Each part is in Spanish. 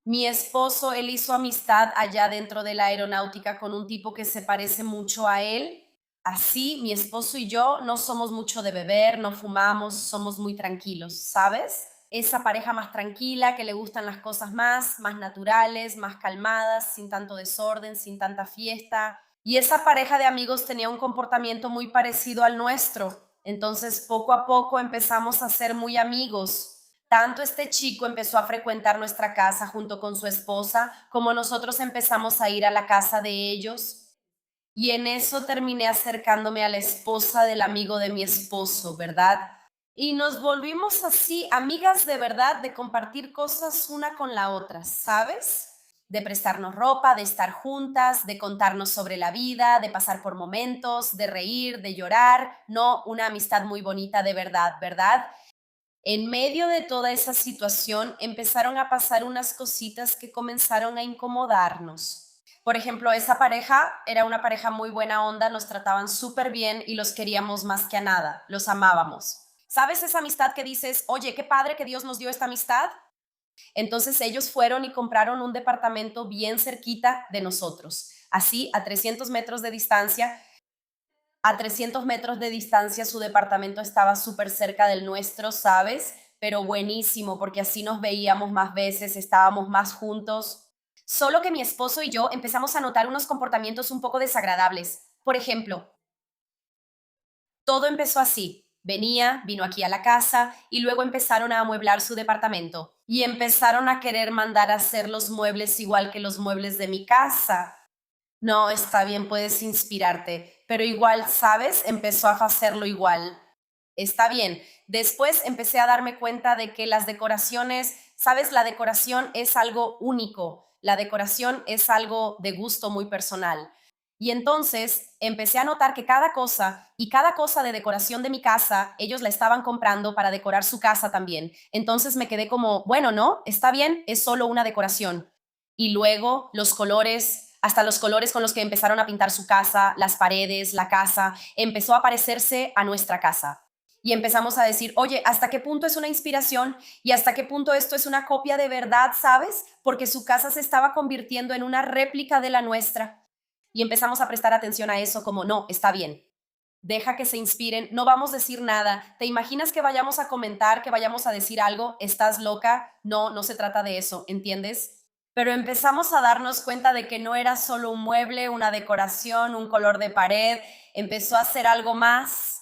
Mi esposo, él hizo amistad allá dentro de la aeronáutica con un tipo que se parece mucho a él. Así, mi esposo y yo no somos mucho de beber, no fumamos, somos muy tranquilos, ¿sabes? Esa pareja más tranquila, que le gustan las cosas más naturales, más calmadas, sin tanto desorden, sin tanta fiesta. Y esa pareja de amigos tenía un comportamiento muy parecido al nuestro. Entonces, poco a poco empezamos a ser muy amigos. Tanto este chico empezó a frecuentar nuestra casa junto con su esposa, como nosotros empezamos a ir a la casa de ellos. Y en eso terminé acercándome a la esposa del amigo de mi esposo, ¿verdad? Y nos volvimos así, amigas de verdad, de compartir cosas una con la otra, ¿sabes? De prestarnos ropa, de estar juntas, de contarnos sobre la vida, de pasar por momentos, de reír, de llorar. No, una amistad muy bonita de verdad, ¿verdad? En medio de toda esa situación empezaron a pasar unas cositas que comenzaron a incomodarnos. Por ejemplo, esa pareja era una pareja muy buena onda, nos trataban súper bien y los queríamos más que a nada, los amábamos. ¿Sabes esa amistad que dices, oye, qué padre que Dios nos dio esta amistad? Entonces ellos fueron y compraron un departamento bien cerquita de nosotros, así a 300 metros de distancia. A 300 metros de distancia su departamento estaba súper cerca del nuestro, ¿sabes? Pero buenísimo, porque así nos veíamos más veces, estábamos más juntos. Solo que mi esposo y yo empezamos a notar unos comportamientos un poco desagradables. Por ejemplo, todo empezó así. Vino aquí a la casa y luego empezaron a amueblar su departamento y empezaron a querer mandar a hacer los muebles igual que los muebles de mi casa. No, está bien, puedes inspirarte, pero igual, ¿sabes? Empezó a hacerlo igual. Está bien. Después empecé a darme cuenta de que las decoraciones, ¿sabes? La decoración es algo único. La decoración es algo de gusto muy personal. Y entonces empecé a notar que cada cosa y cada cosa de decoración de mi casa, ellos la estaban comprando para decorar su casa también. Entonces me quedé como, bueno, no, está bien, es solo una decoración. Y luego los colores, hasta los colores con los que empezaron a pintar su casa, las paredes, la casa, empezó a parecerse a nuestra casa. Y empezamos a decir, oye, ¿hasta qué punto es una inspiración y hasta qué punto esto es una copia de verdad, sabes? Porque su casa se estaba convirtiendo en una réplica de la nuestra. Y empezamos a prestar atención a eso como, no, está bien. Deja que se inspiren, no vamos a decir nada. ¿Te imaginas que vayamos a comentar, que vayamos a decir algo? ¿Estás loca? No, no se trata de eso, ¿entiendes? Pero empezamos a darnos cuenta de que no era solo un mueble, una decoración, un color de pared, empezó a ser algo más.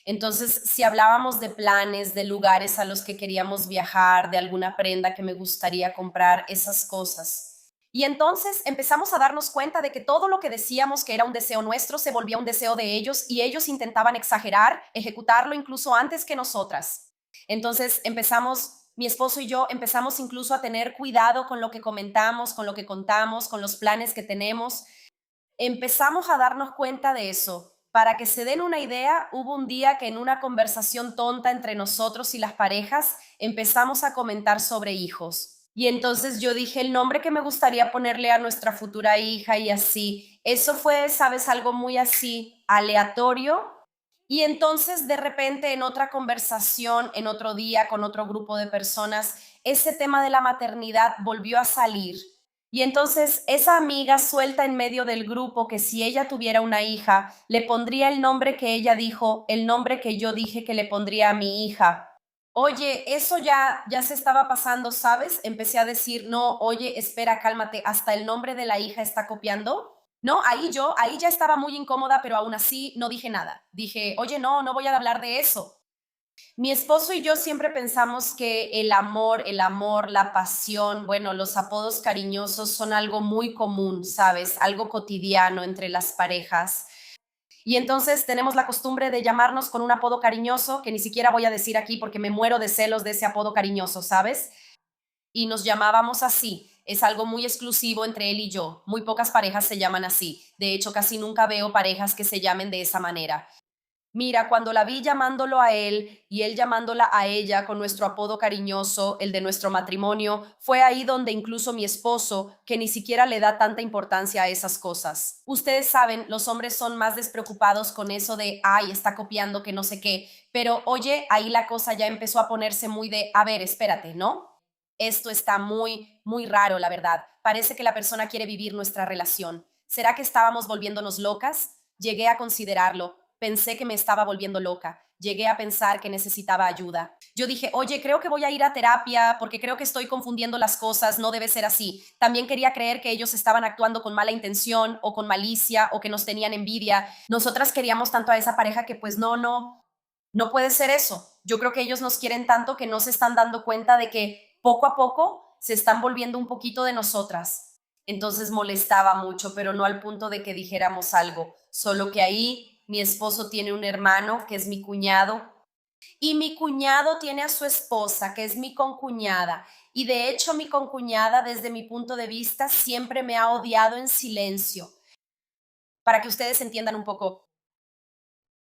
Entonces, si hablábamos de planes, de lugares a los que queríamos viajar, de alguna prenda que me gustaría comprar, esas cosas. Y entonces empezamos a darnos cuenta de que todo lo que decíamos que era un deseo nuestro se volvía un deseo de ellos y ellos intentaban exagerar, ejecutarlo incluso antes que nosotras. Entonces empezamos, mi esposo y yo empezamos incluso a tener cuidado con lo que comentamos, con lo que contamos, con los planes que tenemos. Empezamos a darnos cuenta de eso. Para que se den una idea, hubo un día que en una conversación tonta entre nosotros y las parejas empezamos a comentar sobre hijos. Y entonces yo dije el nombre que me gustaría ponerle a nuestra futura hija y así. Eso fue, sabes, algo muy así, aleatorio. Y entonces de repente en otra conversación, en otro día, con otro grupo de personas, ese tema de la maternidad volvió a salir. Y entonces esa amiga suelta en medio del grupo que si ella tuviera una hija, le pondría el nombre que ella dijo, el nombre que yo dije que le pondría a mi hija. Oye, eso ya se estaba pasando, ¿sabes? Empecé a decir, no, oye, espera, cálmate, hasta el nombre de la hija está copiando. No, ahí ya estaba muy incómoda, pero aún así no dije nada. Dije, oye, no, no voy a hablar de eso. Mi esposo y yo siempre pensamos que el amor, la pasión, bueno, los apodos cariñosos son algo muy común, ¿sabes? Algo cotidiano entre las parejas. Y entonces tenemos la costumbre de llamarnos con un apodo cariñoso, que ni siquiera voy a decir aquí porque me muero de celos de ese apodo cariñoso, ¿sabes? Y nos llamábamos así. Es algo muy exclusivo entre él y yo. Muy pocas parejas se llaman así. De hecho, casi nunca veo parejas que se llamen de esa manera. Mira, cuando la vi llamándolo a él y él llamándola a ella con nuestro apodo cariñoso, el de nuestro matrimonio, fue ahí donde incluso mi esposo, que ni siquiera le da tanta importancia a esas cosas. Ustedes saben, los hombres son más despreocupados con eso de, ay, está copiando que no sé qué, pero oye, ahí la cosa ya empezó a ponerse muy de, a ver, espérate, ¿no? esto está muy, muy raro, la verdad. Parece que la persona quiere vivir nuestra relación. ¿Será que estábamos volviéndonos locas? Llegué a considerarlo. Pensé que me estaba volviendo loca. Llegué a pensar que necesitaba ayuda. Yo dije, oye, creo que voy a ir a terapia porque creo que estoy confundiendo las cosas, no debe ser así. También quería creer que ellos estaban actuando con mala intención o con malicia o que nos tenían envidia. Nosotras queríamos tanto a esa pareja que pues no puede ser eso. Yo creo que ellos nos quieren tanto que no se están dando cuenta de que poco a poco se están volviendo un poquito de nosotras. Entonces molestaba mucho, pero no al punto de que dijéramos algo. Solo que ahí mi esposo tiene un hermano que es mi cuñado y mi cuñado tiene a su esposa, que es mi concuñada. Y de hecho mi concuñada, desde mi punto de vista, siempre me ha odiado en silencio. Para que ustedes entiendan un poco,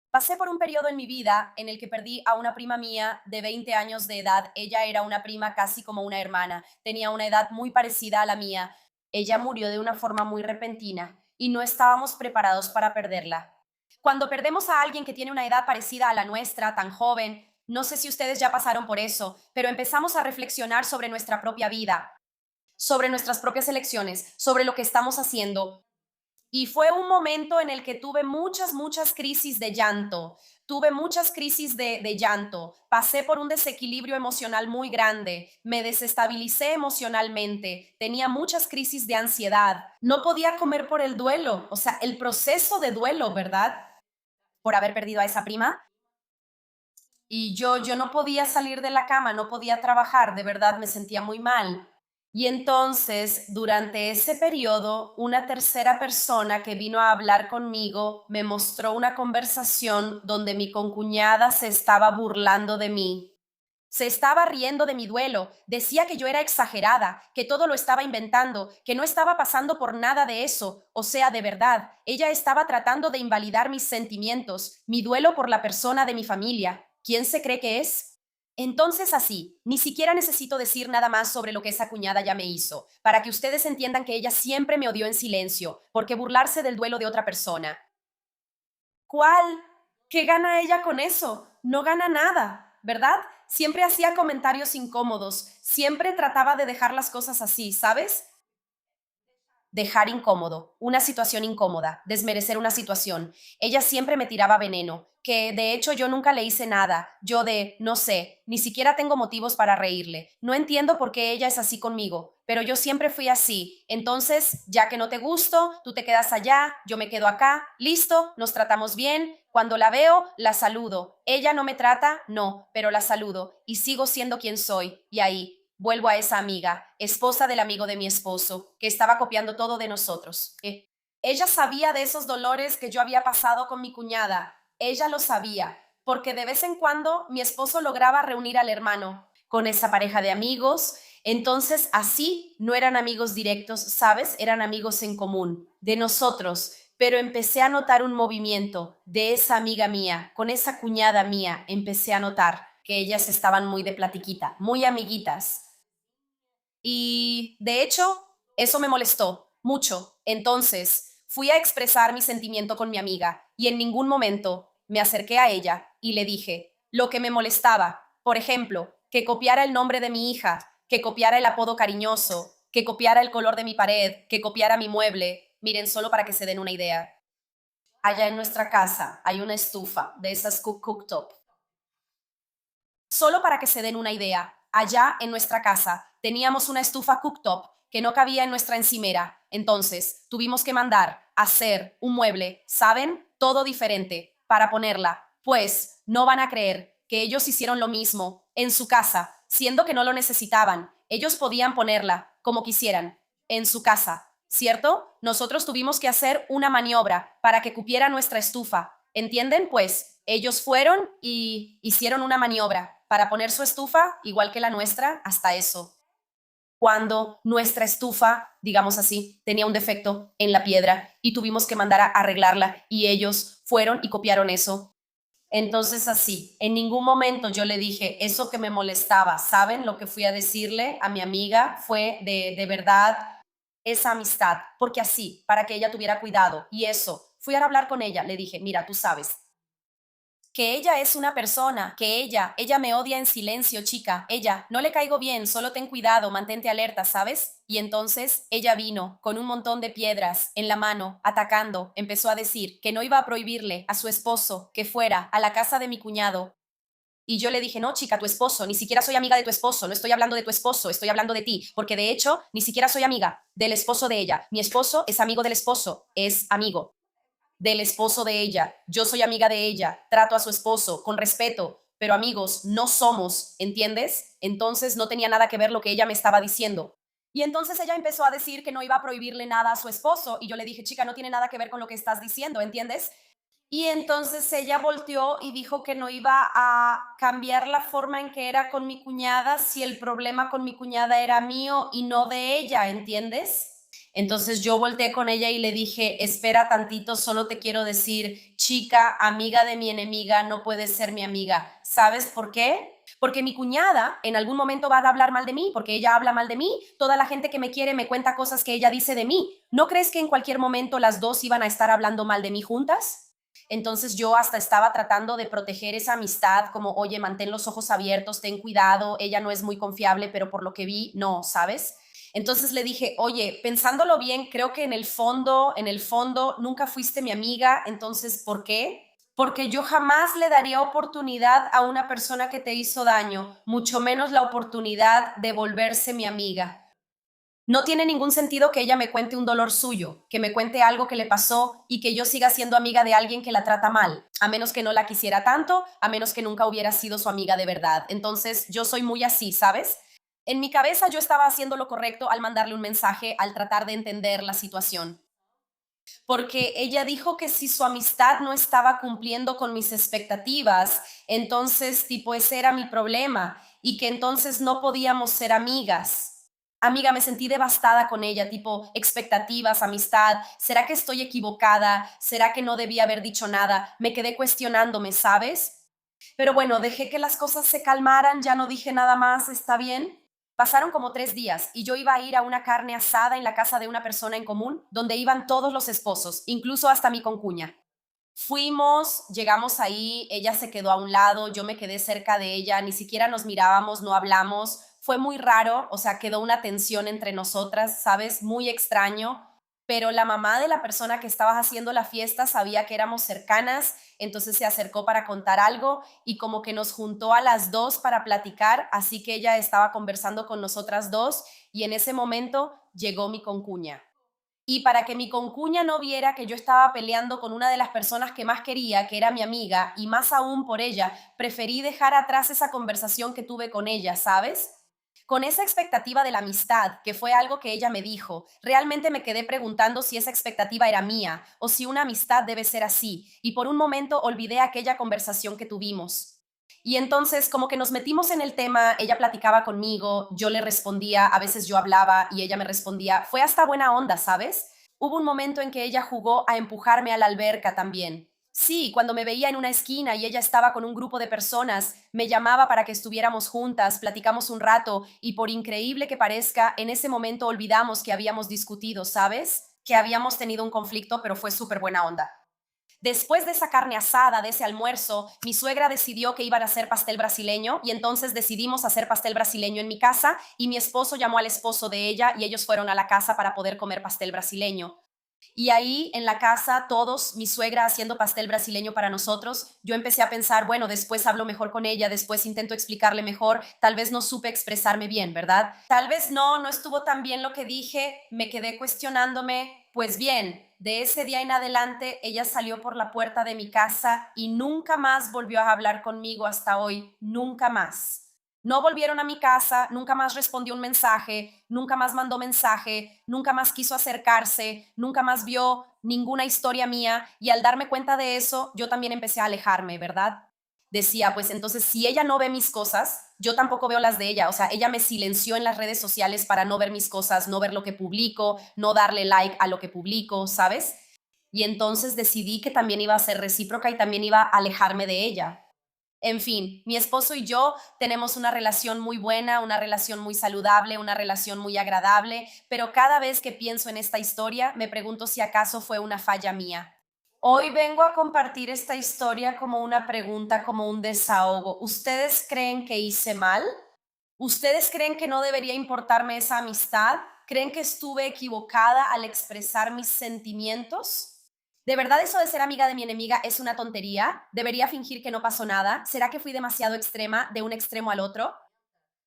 pasé por un periodo en mi vida en el que perdí a una prima mía de 20 años de edad. Ella era una prima casi como una hermana. Tenía una edad muy parecida a la mía. Ella murió de una forma muy repentina y no estábamos preparados para perderla. Cuando perdemos a alguien que tiene una edad parecida a la nuestra, tan joven, no sé si ustedes ya pasaron por eso, pero empezamos a reflexionar sobre nuestra propia vida, sobre nuestras propias elecciones, sobre lo que estamos haciendo. Y fue un momento en el que tuve muchas crisis de llanto. Tuve muchas crisis de llanto. Pasé por un desequilibrio emocional muy grande. Me desestabilicé emocionalmente. Tenía muchas crisis de ansiedad. No podía comer por el duelo. O sea, el proceso de duelo, ¿verdad? Por haber perdido a esa prima. Y yo no podía salir de la cama, no podía trabajar. De verdad, me sentía muy mal. Y entonces, durante ese periodo, una tercera persona que vino a hablar conmigo me mostró una conversación donde mi concuñada se estaba burlando de mí. Se estaba riendo de mi duelo, decía que yo era exagerada, que todo lo estaba inventando, que no estaba pasando por nada de eso. O sea, de verdad, ella estaba tratando de invalidar mis sentimientos, mi duelo por la persona de mi familia. ¿Quién se cree que es? Entonces así, ni siquiera necesito decir nada más sobre lo que esa cuñada ya me hizo, para que ustedes entiendan que ella siempre me odió en silencio, porque burlarse del duelo de otra persona. ¿Cuál? ¿Qué gana ella con eso? No gana nada, ¿verdad? Siempre hacía comentarios incómodos, siempre trataba de dejar las cosas así, ¿sabes? Dejar incómodo, una situación incómoda, desmerecer una situación. Ella siempre me tiraba veneno, que de hecho yo nunca le hice nada. Yo no sé, ni siquiera tengo motivos para reírle. No entiendo por qué ella es así conmigo, pero yo siempre fui así. Entonces, ya que no te gusto, tú te quedas allá, yo me quedo acá, listo, nos tratamos bien. Cuando la veo, la saludo. Ella no me trata, no, pero la saludo y sigo siendo quien soy. Y ahí, vuelvo a esa amiga, esposa del amigo de mi esposo, que estaba copiando todo de nosotros. Ella sabía de esos dolores que yo había pasado con mi cuñada. Ella lo sabía, porque de vez en cuando mi esposo lograba reunir al hermano con esa pareja de amigos. Entonces, así no eran amigos directos, ¿sabes? Eran amigos en común, de nosotros. Pero empecé a notar un movimiento de esa amiga mía, con esa cuñada mía, empecé a notar que ellas estaban muy de platiquita, muy amiguitas. Y de hecho, eso me molestó mucho. Entonces, fui a expresar mi sentimiento con mi amiga y en ningún momento me acerqué a ella y le dije lo que me molestaba. Por ejemplo, que copiara el nombre de mi hija, que copiara el apodo cariñoso, que copiara el color de mi pared, que copiara mi mueble. Miren, solo para que se den una idea. Allá en nuestra casa hay una estufa de esas cooktop. Solo para que se den una idea, allá en nuestra casa teníamos una estufa cooktop que no cabía en nuestra encimera. Entonces tuvimos que mandar a hacer un mueble, ¿saben? Todo diferente para ponerla. Pues no van a creer que ellos hicieron lo mismo en su casa, siendo que no lo necesitaban. Ellos podían ponerla como quisieran en su casa, ¿cierto? Nosotros tuvimos que hacer una maniobra para que cupiera nuestra estufa. ¿Entienden? Pues ellos fueron y hicieron una maniobra para poner su estufa igual que la nuestra, hasta eso. Cuando nuestra estufa, digamos así, tenía un defecto en la piedra y tuvimos que mandar a arreglarla y ellos fueron y copiaron eso. Entonces así, en ningún momento yo le dije eso que me molestaba. ¿Saben? Lo que fui a decirle a mi amiga fue de verdad esa amistad, porque así, para que ella tuviera cuidado y eso, fui a hablar con ella, le dije, mira, tú sabes que ella es una persona, que ella me odia en silencio, chica, ella, no le caigo bien, solo ten cuidado, mantente alerta, ¿sabes? Y entonces ella vino con un montón de piedras en la mano, atacando, empezó a decir que no iba a prohibirle a su esposo que fuera a la casa de mi cuñado. Y yo le dije, no, chica, tu esposo, ni siquiera soy amiga de tu esposo, no estoy hablando de tu esposo, estoy hablando de ti, porque de hecho, ni siquiera soy amiga del esposo de ella. Mi esposo es amigo del esposo, es amigo del esposo de ella. Yo soy amiga de ella, trato a su esposo con respeto, pero amigos, no somos, ¿entiendes? Entonces no tenía nada que ver lo que ella me estaba diciendo. Y entonces ella empezó a decir que no iba a prohibirle nada a su esposo y yo le dije, chica, no tiene nada que ver con lo que estás diciendo, ¿entiendes? Y entonces ella volteó y dijo que no iba a cambiar la forma en que era con mi cuñada si el problema con mi cuñada era mío y no de ella, ¿entiendes? Entonces yo volteé con ella y le dije, espera tantito, solo te quiero decir, chica, amiga de mi enemiga, no puedes ser mi amiga. ¿Sabes por qué? Porque mi cuñada en algún momento va a hablar mal de mí, porque ella habla mal de mí. Toda la gente que me quiere me cuenta cosas que ella dice de mí. ¿No crees que en cualquier momento las dos iban a estar hablando mal de mí juntas? Entonces yo hasta estaba tratando de proteger esa amistad, como, oye, mantén los ojos abiertos, ten cuidado, ella no es muy confiable, pero por lo que vi, no, ¿sabes? Entonces le dije, oye, pensándolo bien, creo que en el fondo, nunca fuiste mi amiga, entonces, ¿por qué? Porque yo jamás le daría oportunidad a una persona que te hizo daño, mucho menos la oportunidad de volverse mi amiga. No tiene ningún sentido que ella me cuente un dolor suyo, que me cuente algo que le pasó y que yo siga siendo amiga de alguien que la trata mal, a menos que no la quisiera tanto, a menos que nunca hubiera sido su amiga de verdad. Entonces, yo soy muy así, ¿sabes? En mi cabeza yo estaba haciendo lo correcto al mandarle un mensaje, al tratar de entender la situación. Porque ella dijo que si su amistad no estaba cumpliendo con mis expectativas, entonces, tipo, ese era mi problema y que entonces no podíamos ser amigas. Amiga, me sentí devastada con ella, tipo, expectativas, amistad. ¿Será que estoy equivocada? ¿Será que no debía haber dicho nada? Me quedé cuestionándome, ¿sabes? Pero bueno, dejé que las cosas se calmaran, ya no dije nada más, ¿está bien? Pasaron como 3 días y yo iba a ir a una carne asada en la casa de una persona en común, donde iban todos los esposos, incluso hasta mi concuña. Fuimos, llegamos ahí, ella se quedó a un lado, yo me quedé cerca de ella, ni siquiera nos mirábamos, no hablamos. Fue muy raro, o sea, quedó una tensión entre nosotras, ¿sabes? Muy extraño. Pero la mamá de la persona que estaba haciendo la fiesta sabía que éramos cercanas, entonces se acercó para contar algo y como que nos juntó a las dos para platicar, así que ella estaba conversando con nosotras dos y en ese momento llegó mi concuña. Y para que mi concuña no viera que yo estaba peleando con una de las personas que más quería, que era mi amiga, y más aún por ella, preferí dejar atrás esa conversación que tuve con ella, ¿sabes? Con esa expectativa de la amistad, que fue algo que ella me dijo, realmente me quedé preguntando si esa expectativa era mía o si una amistad debe ser así, y por un momento olvidé aquella conversación que tuvimos. Y entonces como que nos metimos en el tema, ella platicaba conmigo, yo le respondía, a veces yo hablaba y ella me respondía, fue hasta buena onda, ¿sabes? Hubo un momento en que ella jugó a empujarme a la alberca también. Sí, cuando me veía en una esquina y ella estaba con un grupo de personas, me llamaba para que estuviéramos juntas, platicamos un rato y por increíble que parezca, en ese momento olvidamos que habíamos discutido, ¿sabes? Que habíamos tenido un conflicto, pero fue súper buena onda. Después de esa carne asada, de ese almuerzo, mi suegra decidió que iban a hacer pastel brasileño y entonces decidimos hacer pastel brasileño en mi casa y mi esposo llamó al esposo de ella y ellos fueron a la casa para poder comer pastel brasileño. Y ahí en la casa, todos, mi suegra haciendo pastel brasileño para nosotros, yo empecé a pensar, bueno, después hablo mejor con ella, después intento explicarle mejor, tal vez no supe expresarme bien, ¿verdad? Tal vez no estuvo tan bien lo que dije, me quedé cuestionándome, pues bien, de ese día en adelante ella salió por la puerta de mi casa y nunca más volvió a hablar conmigo hasta hoy, nunca más. No volvieron a mi casa, nunca más respondió un mensaje, nunca más mandó mensaje, nunca más quiso acercarse, nunca más vio ninguna historia mía y al darme cuenta de eso, yo también empecé a alejarme, ¿verdad? Decía, pues entonces si ella no ve mis cosas, yo tampoco veo las de ella, o sea, ella me silenció en las redes sociales para no ver mis cosas, no ver lo que publico, no darle like a lo que publico, ¿sabes? Y entonces decidí que también iba a ser recíproca y también iba a alejarme de ella. En fin, mi esposo y yo tenemos una relación muy buena, una relación muy saludable, una relación muy agradable, pero cada vez que pienso en esta historia me pregunto si acaso fue una falla mía. Hoy vengo a compartir esta historia como una pregunta, como un desahogo. ¿Ustedes creen que hice mal? ¿Ustedes creen que no debería importarme esa amistad? ¿Creen que estuve equivocada al expresar mis sentimientos? ¿De verdad eso de ser amiga de mi enemiga es una tontería? ¿Debería fingir que no pasó nada? ¿Será que fui demasiado extrema de un extremo al otro?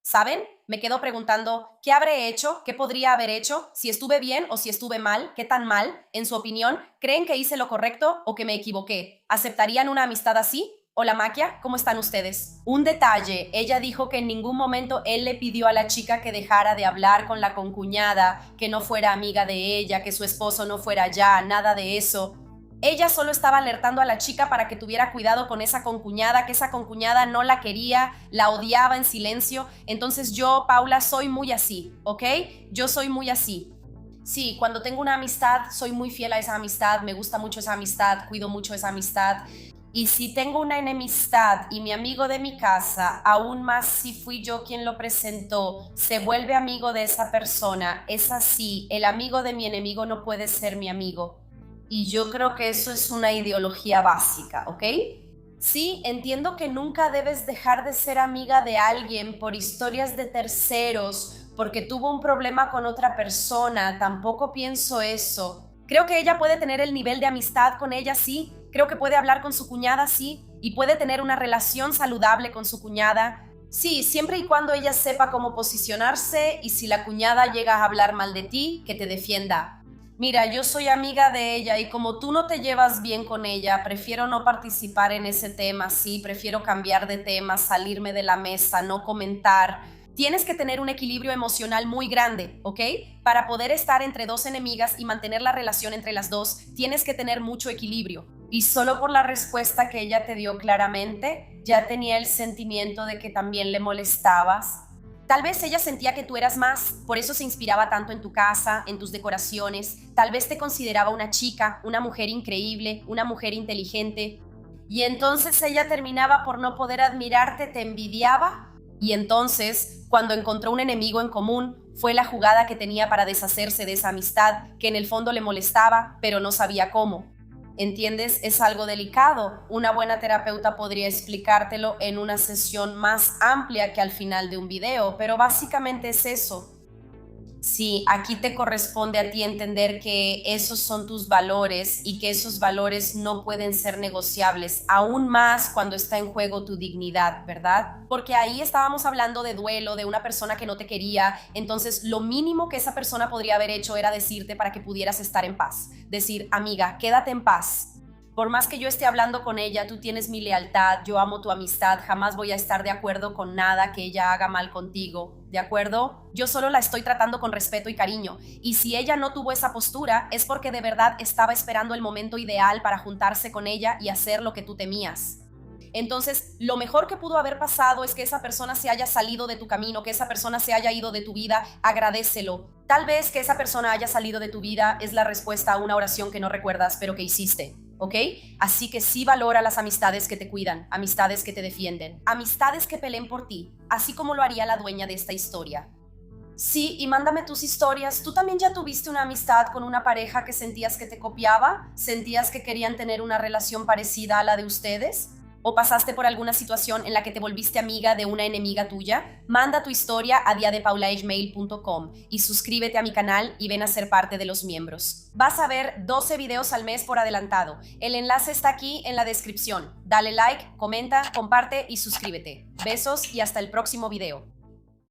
¿Saben? Me quedo preguntando, ¿qué habré hecho? ¿Qué podría haber hecho? Si estuve bien o si estuve mal, ¿qué tan mal? En su opinión, ¿creen que hice lo correcto o que me equivoqué? ¿Aceptarían una amistad así? Hola Maquia, ¿cómo están ustedes? Un detalle, ella dijo que en ningún momento él le pidió a la chica que dejara de hablar con la concuñada, que no fuera amiga de ella, que su esposo no fuera allá, nada de eso. Ella solo estaba alertando a la chica para que tuviera cuidado con esa concuñada, que esa concuñada no la quería, la odiaba en silencio. Entonces yo, Paula, soy muy así, ¿ok? Yo soy muy así. Sí, cuando tengo una amistad, soy muy fiel a esa amistad, me gusta mucho esa amistad, cuido mucho esa amistad. Y si tengo una enemistad y mi amigo de mi casa, aún más si fui yo quien lo presentó, se vuelve amigo de esa persona, es así, el amigo de mi enemigo no puede ser mi amigo. Y yo creo que eso es una ideología básica, ¿ok? Sí, entiendo que nunca debes dejar de ser amiga de alguien por historias de terceros, porque tuvo un problema con otra persona, tampoco pienso eso. Creo que ella puede tener el nivel de amistad con ella, sí. Creo que puede hablar con su cuñada, sí. Y puede tener una relación saludable con su cuñada. Sí, siempre y cuando ella sepa cómo posicionarse y si la cuñada llega a hablar mal de ti, que te defienda. Mira, yo soy amiga de ella y como tú no te llevas bien con ella, prefiero no participar en ese tema, sí, prefiero cambiar de tema, salirme de la mesa, no comentar. Tienes que tener un equilibrio emocional muy grande, ¿ok? Para poder estar entre dos enemigas y mantener la relación entre las dos, tienes que tener mucho equilibrio. Y solo por la respuesta que ella te dio claramente, ya tenía el sentimiento de que también le molestabas. Tal vez ella sentía que tú eras más, por eso se inspiraba tanto en tu casa, en tus decoraciones. Tal vez te consideraba una chica, una mujer increíble, una mujer inteligente. Y entonces ella terminaba por no poder admirarte, te envidiaba. Y entonces, cuando encontró un enemigo en común, fue la jugada que tenía para deshacerse de esa amistad, que en el fondo le molestaba, pero no sabía cómo. ¿Entiendes? Es algo delicado. Una buena terapeuta podría explicártelo en una sesión más amplia que al final de un video, pero básicamente es eso. Sí, aquí te corresponde a ti entender que esos son tus valores y que esos valores no pueden ser negociables, aún más cuando está en juego tu dignidad, ¿verdad? Porque ahí estábamos hablando de duelo, de una persona que no te quería, entonces lo mínimo que esa persona podría haber hecho era decirte para que pudieras estar en paz. Decir, amiga, quédate en paz. Por más que yo esté hablando con ella, tú tienes mi lealtad, yo amo tu amistad, jamás voy a estar de acuerdo con nada que ella haga mal contigo, ¿de acuerdo? Yo solo la estoy tratando con respeto y cariño, y si ella no tuvo esa postura es porque de verdad estaba esperando el momento ideal para juntarse con ella y hacer lo que tú temías. Entonces, lo mejor que pudo haber pasado es que esa persona se haya salido de tu camino, que esa persona se haya ido de tu vida, agradécelo. Tal vez que esa persona haya salido de tu vida es la respuesta a una oración que no recuerdas, pero que hiciste. ¿Ok? Así que sí valora las amistades que te cuidan, amistades que te defienden, amistades que peleen por ti, así como lo haría la dueña de esta historia. Sí, y mándame tus historias. ¿Tú también ya tuviste una amistad con una pareja que sentías que te copiaba? ¿Sentías que querían tener una relación parecida a la de ustedes? ¿O pasaste por alguna situación en la que te volviste amiga de una enemiga tuya? Manda tu historia a diadepaulagmail.com y suscríbete a mi canal y ven a ser parte de los miembros. Vas a ver 12 videos al mes por adelantado. El enlace está aquí en la descripción. Dale like, comenta, comparte y suscríbete. Besos y hasta el próximo video.